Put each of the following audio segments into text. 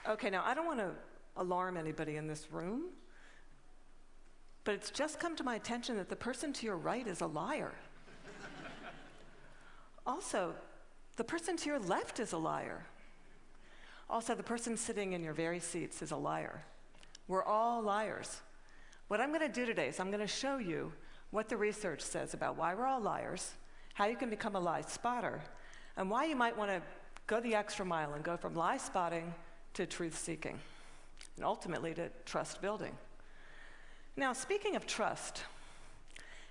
Okay, now I don't want to alarm anybody in this room, but it's just come to my attention that the person to your right is a liar. Also, the person to your left is a liar. Also, the person sitting in your very seats is a liar. We're all liars. What I'm going to do today is I'm going to show you what the research says about why we're all liars, how you can become a lie spotter, and why you might want to go the extra mile and go from lie spotting to truth seeking, and ultimately to trust building. Now, speaking of trust,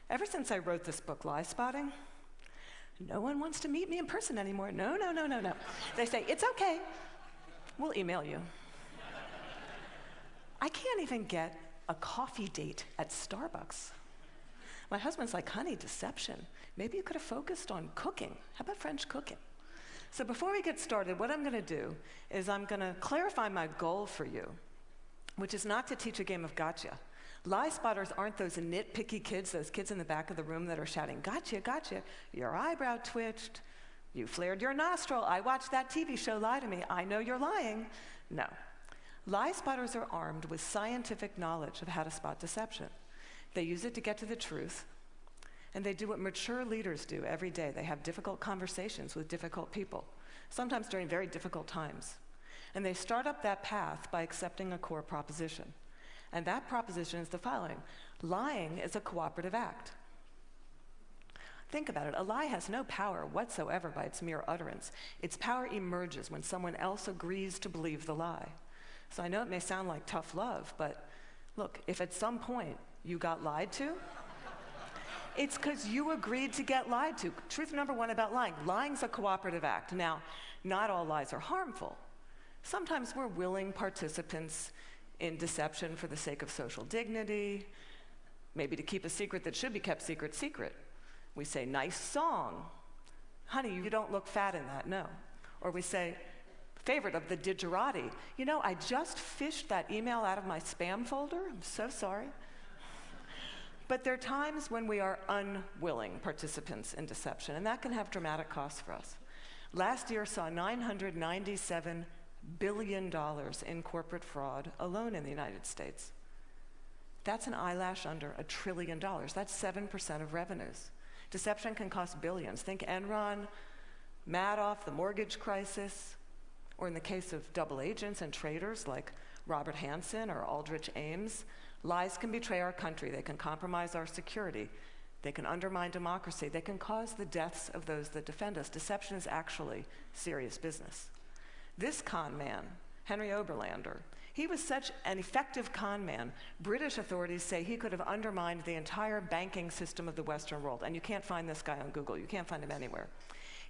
ever since I wrote this book, Liespotting, no one wants to meet me in person anymore. No. They say, it's okay, we'll email you. I can't even get a coffee date at Starbucks. My husband's like, honey, deception. Maybe you could have focused on cooking. How about French cooking? So before we get started, what I'm going to do is I'm going to clarify my goal for you, which is not to teach a game of gotcha. Lie spotters aren't those nitpicky kids, those kids in the back of the room that are shouting, gotcha, gotcha. Your eyebrow twitched. You flared your nostril. I watched that TV show, Lie to Me. I know you're lying. No. Lie spotters are armed with scientific knowledge of how to spot deception. They use it to get to the truth, and they do what mature leaders do every day. They have difficult conversations with difficult people, sometimes during very difficult times. And they start up that path by accepting a core proposition. And that proposition is the following: lying is a cooperative act. Think about it. A lie has no power whatsoever by its mere utterance. Its power emerges when someone else agrees to believe the lie. So I know it may sound like tough love, but look, if at some point you got lied to, it's because you agreed to get lied to. Truth number one about lying: lying's a cooperative act. Now, not all lies are harmful. Sometimes we're willing participants in deception for the sake of social dignity, maybe to keep a secret that should be kept secret. We say, nice song. Honey, you don't look fat in that, no. Or we say, favorite of the digerati. You know, I just fished that email out of my spam folder. I'm so sorry. But there are times when we are unwilling participants in deception, and that can have dramatic costs for us. Last year saw $997 billion in corporate fraud alone in the United States. That's an eyelash under $1 trillion. That's 7% of revenues. Deception can cost billions. Think Enron, Madoff, the mortgage crisis, or in the case of double agents and traitors like Robert Hansen or Aldrich Ames, lies can betray our country. They can compromise our security. They can undermine democracy. They can cause the deaths of those that defend us. Deception is actually serious business. This con man, Henry Oberlander, he was such an effective con man, British authorities say he could have undermined the entire banking system of the Western world. And you can't find this guy on Google. You can't find him anywhere.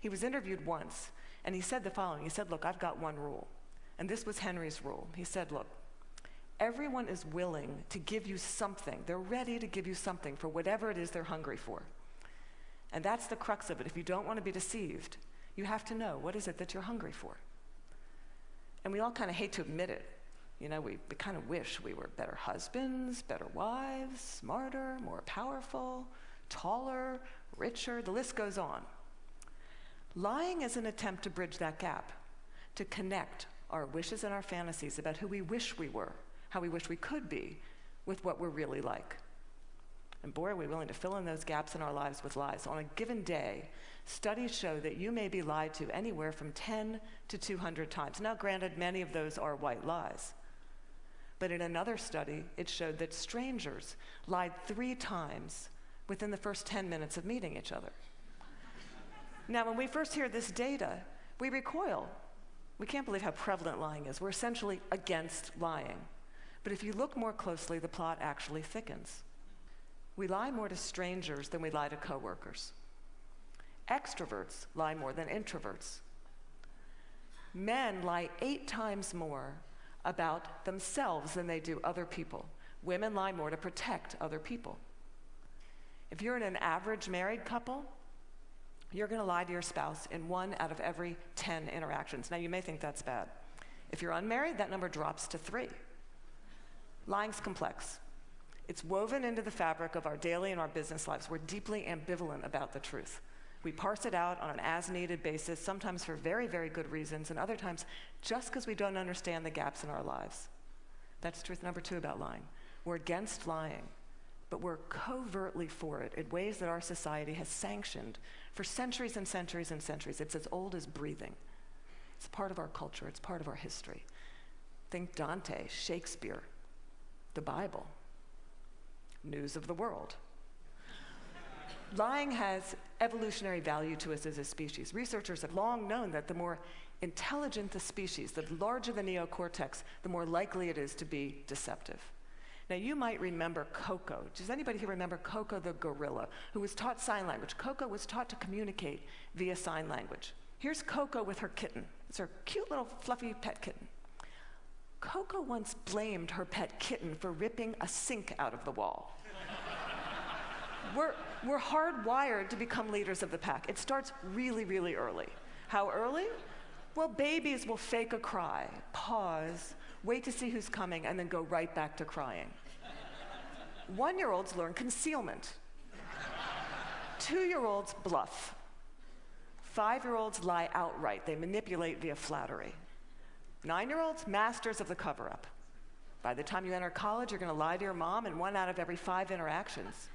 He was interviewed once, and he said the following. He said, look, I've got one rule. And this was Henry's rule. He said, look, everyone is willing to give you something. They're ready to give you something for whatever it is they're hungry for. And that's the crux of it. If you don't want to be deceived, you have to know, what is it that you're hungry for? And we all kind of hate to admit it. You know, we kind of wish we were better husbands, better wives, smarter, more powerful, taller, richer. The list goes on. Lying is an attempt to bridge that gap, to connect our wishes and our fantasies about who we wish we were, how we wish we could be, with what we're really like. And boy, are we willing to fill in those gaps in our lives with lies. On a given day, studies show that you may be lied to anywhere from 10 to 200 times. Now, granted, many of those are white lies. But in another study, it showed that strangers lied 3 times within the first 10 minutes of meeting each other. Now, when we first hear this data, we recoil. We can't believe how prevalent lying is. We're essentially against lying. But if you look more closely, the plot actually thickens. We lie more to strangers than we lie to coworkers. Extroverts lie more than introverts. Men lie 8 times more about themselves than they do other people. Women lie more to protect other people. If you're in an average married couple, you're going to lie to your spouse in 1 out of every 10 interactions. Now, you may think that's bad. If you're unmarried, that number drops to 3. Lying's complex. It's woven into the fabric of our daily and our business lives. We're deeply ambivalent about the truth. We parse it out on an as-needed basis, sometimes for very, very good reasons, and other times just because we don't understand the gaps in our lives. That's truth number 2 about lying. We're against lying, but we're covertly for it in ways that our society has sanctioned for centuries and centuries and centuries. It's as old as breathing. It's part of our culture. It's part of our history. Think Dante, Shakespeare, the Bible, news of the world. Lying has evolutionary value to us as a species. Researchers have long known that the more intelligent the species, the larger the neocortex, the more likely it is to be deceptive. Now, you might remember Coco. Does anybody here remember Coco the gorilla, who was taught sign language? Coco was taught to communicate via sign language. Here's Coco with her kitten. It's her cute little fluffy pet kitten. Coco once blamed her pet kitten for ripping a sink out of the wall. We're hardwired to become leaders of the pack. It starts really, really early. How early? Well, babies will fake a cry, pause, wait to see who's coming, and then go right back to crying. 1-year-olds learn concealment. 2-year-olds bluff. 5-year-olds lie outright. They manipulate via flattery. 9-year-olds, masters of the cover-up. By the time you enter college, you're going to lie to your mom in 1 out of every 5 interactions.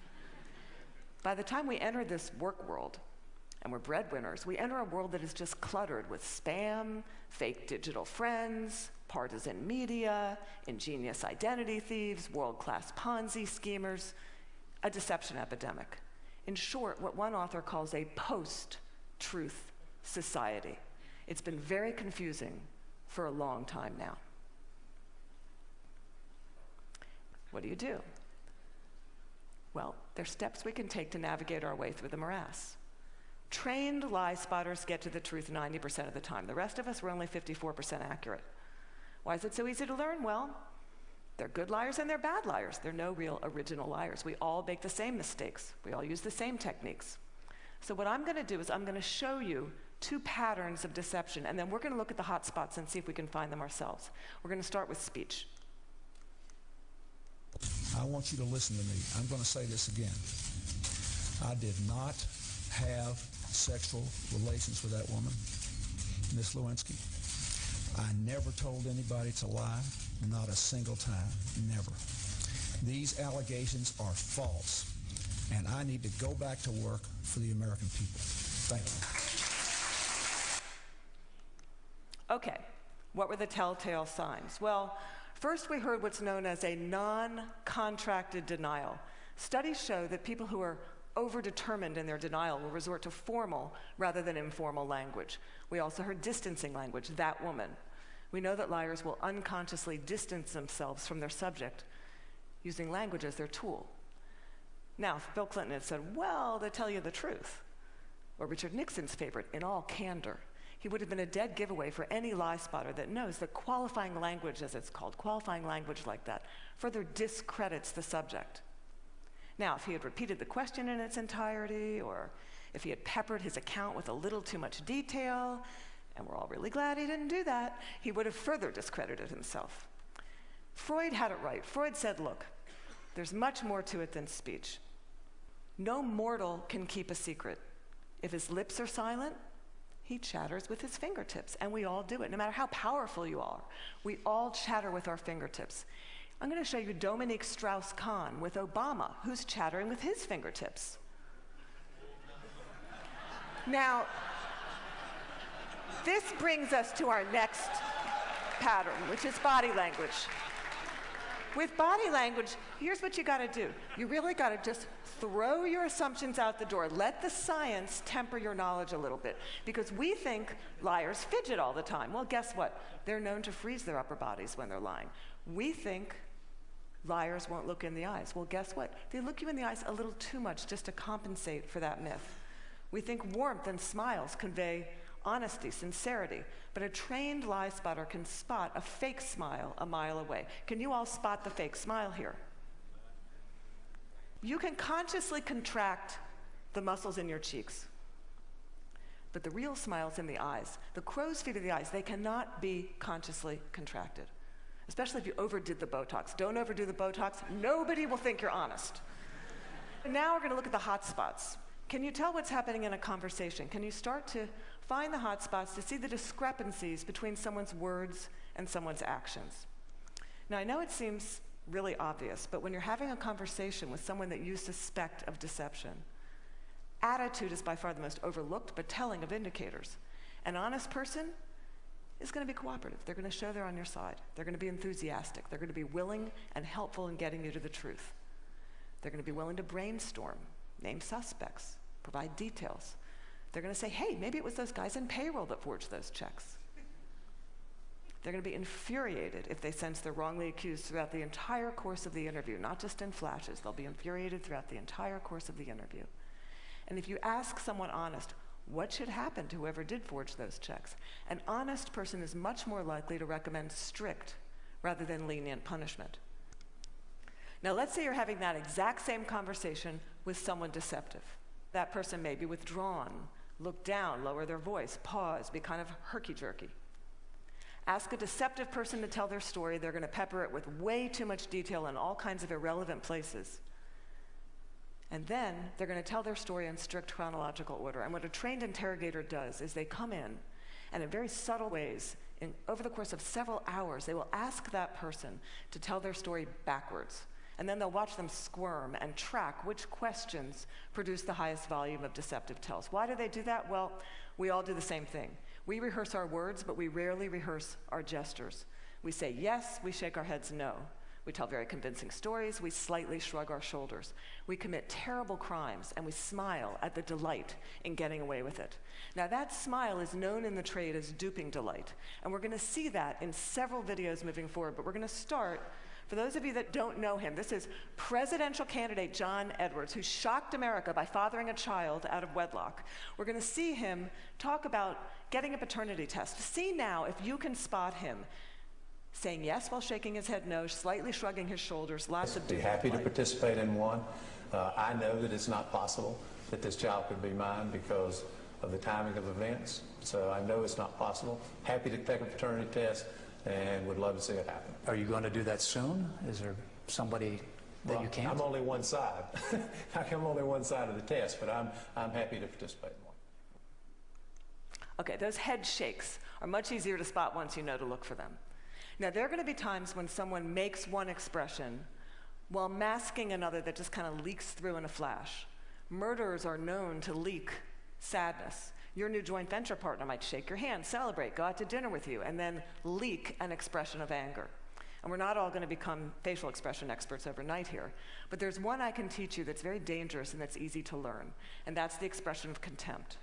By the time we enter this work world, and we're breadwinners, we enter a world that is just cluttered with spam, fake digital friends, partisan media, ingenious identity thieves, world-class Ponzi schemers, a deception epidemic. In short, what one author calls a post-truth society. It's been very confusing for a long time now. What do? Well, there's steps we can take to navigate our way through the morass. Trained lie spotters get to the truth 90% of the time. The rest of us, we're only 54% accurate. Why is it so easy to learn? Well, they're good liars and they're bad liars. They're no real original liars. We all make the same mistakes. We all use the same techniques. So what I'm going to do is I'm going to show you 2 patterns of deception, and then we're going to look at the hot spots and see if we can find them ourselves. We're going to start with speech. I want you to listen to me. I'm going to say this again. I did not have sexual relations with that woman, Miss Lewinsky. I never told anybody to lie, not a single time, never. These allegations are false, and I need to go back to work for the American people. Thank you. Okay, what were the telltale signs? Well, first we heard what's known as a non-contracted denial. Studies show that people who are overdetermined in their denial will resort to formal rather than informal language. We also heard distancing language, that woman. We know that liars will unconsciously distance themselves from their subject using language as their tool. Now, if Bill Clinton had said, well, they tell you the truth, or Richard Nixon's favorite, in all candor, he would have been a dead giveaway for any lie spotter that knows that qualifying language, as it's called, qualifying language like that, further discredits the subject. Now, if he had repeated the question in its entirety, or if he had peppered his account with a little too much detail, and we're all really glad he didn't do that, he would have further discredited himself. Freud had it right. Freud said, look, there's much more to it than speech. No mortal can keep a secret. If his lips are silent, he chatters with his fingertips, and we all do it. No matter how powerful you are, we all chatter with our fingertips. I'm going to show you Dominique Strauss-Kahn with Obama, who's chattering with his fingertips. Now, this brings us to our next pattern, which is body language. With body language, here's what you got to do. You really got to just throw your assumptions out the door. Let the science temper your knowledge a little bit, because we think liars fidget all the time. Well, guess what? They're known to freeze their upper bodies when they're lying. We think liars won't look in the eyes. Well, guess what? They look you in the eyes a little too much just to compensate for that myth. We think warmth and smiles convey honesty, sincerity, but a trained lie spotter can spot a fake smile a mile away. Can you all spot the fake smile here? You can consciously contract the muscles in your cheeks, but the real smile's in the eyes. The crow's feet of the eyes, they cannot be consciously contracted, especially if you overdid the Botox. Don't overdo the Botox. Nobody will think you're honest. And now we're going to look at the hot spots. Can you tell what's happening in a conversation? Can you start to find the hot spots, to see the discrepancies between someone's words and someone's actions? Now, I know it seems really obvious, but when you're having a conversation with someone that you suspect of deception, attitude is by far the most overlooked but telling of indicators. An honest person is going to be cooperative. They're going to show they're on your side. They're going to be enthusiastic. They're going to be willing and helpful in getting you to the truth. They're going to be willing to brainstorm, name suspects, provide details. They're going to say, hey, maybe it was those guys in payroll that forged those checks. They're going to be infuriated if they sense they're wrongly accused throughout the entire course of the interview, not just in flashes. They'll be infuriated throughout the entire course of the interview. And if you ask someone honest, what should happen to whoever did forge those checks? An honest person is much more likely to recommend strict rather than lenient punishment. Now, let's say you're having that exact same conversation with someone deceptive. That person may be withdrawn, look down, lower their voice, pause, be kind of herky-jerky. Ask a deceptive person to tell their story. They're going to pepper it with way too much detail in all kinds of irrelevant places. And then they're going to tell their story in strict chronological order. And what a trained interrogator does is they come in, and in very subtle ways, over the course of several hours, they will ask that person to tell their story backwards. And then they'll watch them squirm and track which questions produce the highest volume of deceptive tells. Why do they do that? Well, we all do the same thing. We rehearse our words, but we rarely rehearse our gestures. We say yes, we shake our heads no. We tell very convincing stories, we slightly shrug our shoulders. We commit terrible crimes, and we smile at the delight in getting away with it. Now, that smile is known in the trade as duping delight, and we're going to see that in several videos moving forward, but we're going to start. For those of you that don't know him, this is presidential candidate John Edwards, who shocked America by fathering a child out of wedlock. We're going to see him talk about getting a paternity test. See now if you can spot him saying yes while shaking his head no, slightly shrugging his shoulders, lots of be happy to participate in one. I know that it's not possible that this child could be mine because of the timing of events, so I know it's not possible. Happy to take a paternity test and would love to see it happen. Are you going to do that soon? Is there somebody that you can't? I'm only one side. I'm only one side of the test, but I'm happy to participate in one. Okay, those head shakes are much easier to spot once you know to look for them. Now, there are going to be times when someone makes one expression while masking another that just kind of leaks through in a flash. Murderers are known to leak sadness. Your new joint venture partner might shake your hand, celebrate, go out to dinner with you, and then leak an expression of anger. And we're not all going to become facial expression experts overnight here, but there's one I can teach you that's very dangerous and that's easy to learn, and that's the expression of contempt.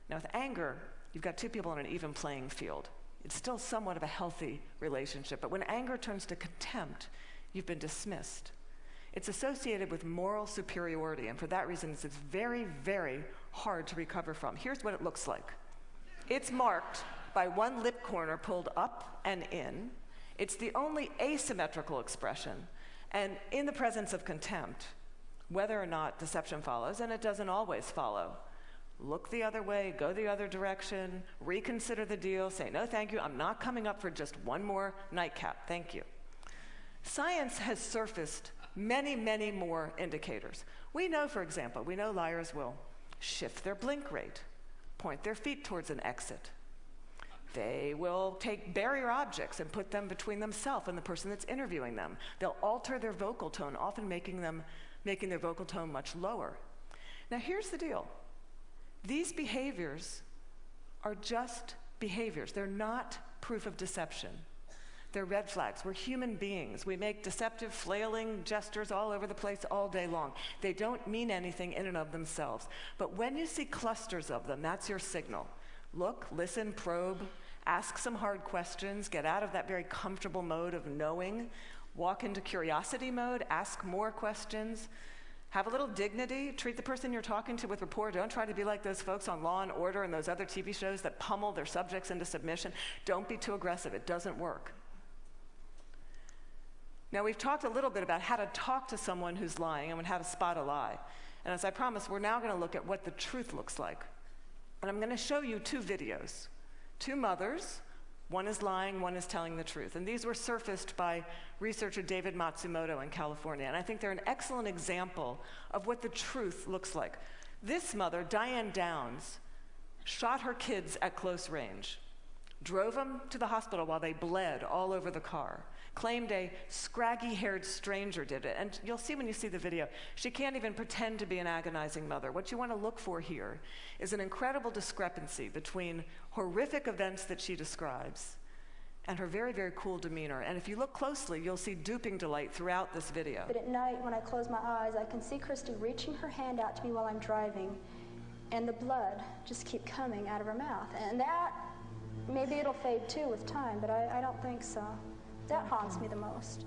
Now, with anger, you've got two people on an even playing field. It's still somewhat of a healthy relationship, but when anger turns to contempt, you've been dismissed. It's associated with moral superiority, and for that reason, it's very, very hard to recover from. Here's what it looks like. It's marked by one lip corner pulled up and in. It's the only asymmetrical expression, and in the presence of contempt, whether or not deception follows, and it doesn't always follow, look the other way, go the other direction, reconsider the deal, say, no, thank you, I'm not coming up for just one more nightcap, thank you. Science has surfaced many, many more indicators. We know, for example, liars will shift their blink rate, point their feet towards an exit. They will take barrier objects and put them between themselves and the person that's interviewing them. They'll alter their vocal tone, often making their vocal tone much lower. Now, here's the deal. These behaviors are just behaviors. They're not proof of deception. They're red flags. We're human beings. We make deceptive, flailing gestures all over the place all day long. They don't mean anything in and of themselves. But when you see clusters of them, that's your signal. Look, listen, probe, ask some hard questions, get out of that very comfortable mode of knowing, walk into curiosity mode, ask more questions. Have a little dignity. Treat the person you're talking to with rapport. Don't try to be like those folks on Law and Order and those other TV shows that pummel their subjects into submission. Don't be too aggressive. It doesn't work. Now, we've talked a little bit about how to talk to someone who's lying and how to spot a lie. And as I promised, we're now going to look at what the truth looks like. And I'm going to show you two videos. Two mothers. One is lying, one is telling the truth. And these were surfaced by researcher David Matsumoto in California. And I think they're an excellent example of what the truth looks like. This mother, Diane Downs, shot her kids at close range, drove them to the hospital while they bled all over the car, claimed a scraggy-haired stranger did it. And you'll see when you see the video, she can't even pretend to be an agonizing mother. What you want to look for here is an incredible discrepancy between horrific events that she describes and her very, very cool demeanor. And if you look closely, you'll see duping delight throughout this video. But at night, when I close my eyes, I can see Christy reaching her hand out to me while I'm driving, and the blood just keep coming out of her mouth. And that, maybe it'll fade too with time, but I don't think so. That haunts me the most.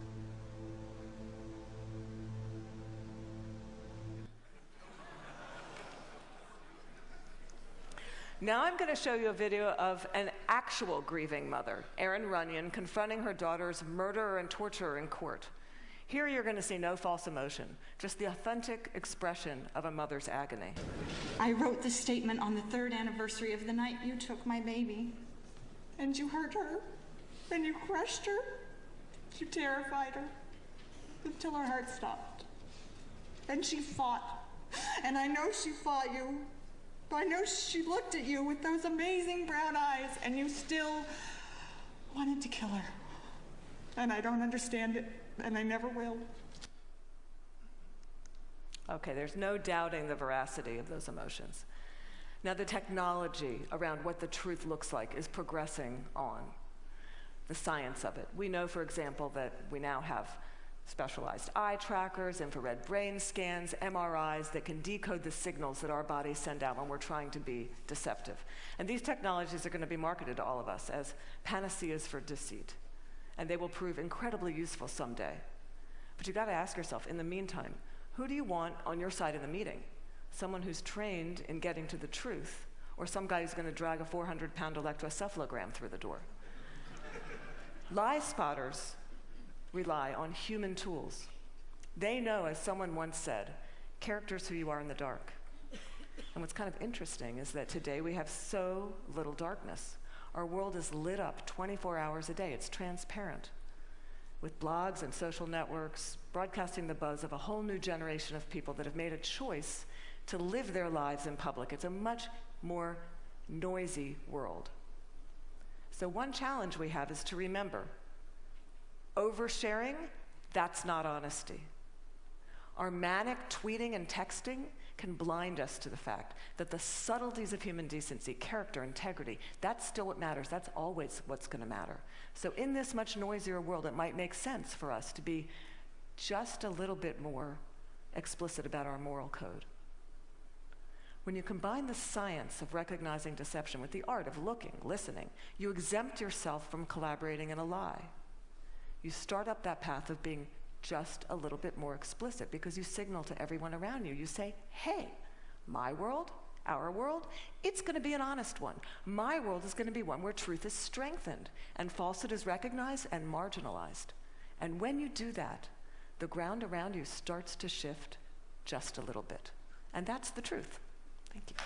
Now I'm going to show you a video of an actual grieving mother, Erin Runyon, confronting her daughter's murderer and torturer in court. Here you're going to see no false emotion, just the authentic expression of a mother's agony. I wrote this statement on the 3rd anniversary of the night you took my baby. And you hurt her, and you crushed her, you terrified her, until her heart stopped. And she fought, and I know she fought you. I know she looked at you with those amazing brown eyes, and you still wanted to kill her. And I don't understand it, and I never will. Okay, there's no doubting the veracity of those emotions. Now, the technology around what the truth looks like is progressing on, the science of it. We know, for example, that we now have specialized eye trackers, infrared brain scans, MRIs that can decode the signals that our bodies send out when we're trying to be deceptive. And these technologies are going to be marketed to all of us as panaceas for deceit. And they will prove incredibly useful someday. But you've got to ask yourself, in the meantime, who do you want on your side of the meeting? Someone who's trained in getting to the truth, or some guy who's going to drag a 400-pound electroencephalogram through the door? Lie spotters rely on human tools. They know, as someone once said, character's who you are in the dark. And what's kind of interesting is that today we have so little darkness. Our world is lit up 24 hours a day. It's transparent, with blogs and social networks broadcasting the buzz of a whole new generation of people that have made a choice to live their lives in public. It's a much more noisy world. So one challenge we have is to remember, oversharing, that's not honesty. Our manic tweeting and texting can blind us to the fact that the subtleties of human decency, character, integrity, that's still what matters. That's always what's going to matter. So in this much noisier world, it might make sense for us to be just a little bit more explicit about our moral code. When you combine the science of recognizing deception with the art of looking, listening, you exempt yourself from collaborating in a lie. You start up that path of being just a little bit more explicit because you signal to everyone around you. You say, hey, my world, our world, it's going to be an honest one. My world is going to be one where truth is strengthened and falsehood is recognized and marginalized. And when you do that, the ground around you starts to shift just a little bit. And that's the truth. Thank you.